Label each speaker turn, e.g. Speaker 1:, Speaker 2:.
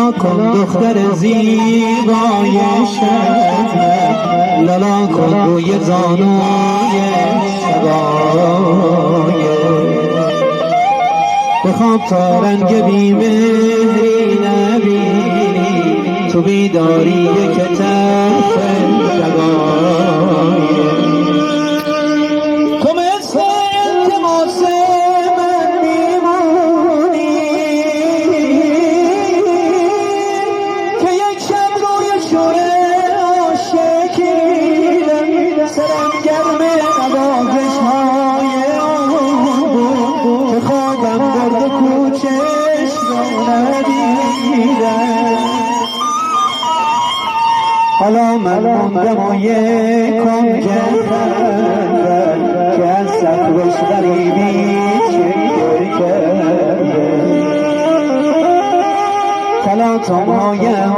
Speaker 1: للا کن دختر زیبای شهر، للا کن روی زانوی شبای، بخواب تا رنگ بیمهری نبینی، تو بیداری یک طرف شبای. تو مثل التماس من میمونی که یک شب روی شوره عاشقیدم، سرم گرم نوازش های که خوابم برد و کوچش را ندیدم. حالا من موندم و یک کنج خندم که از سقفش غریبی چه کرده، تلاطم‌هایم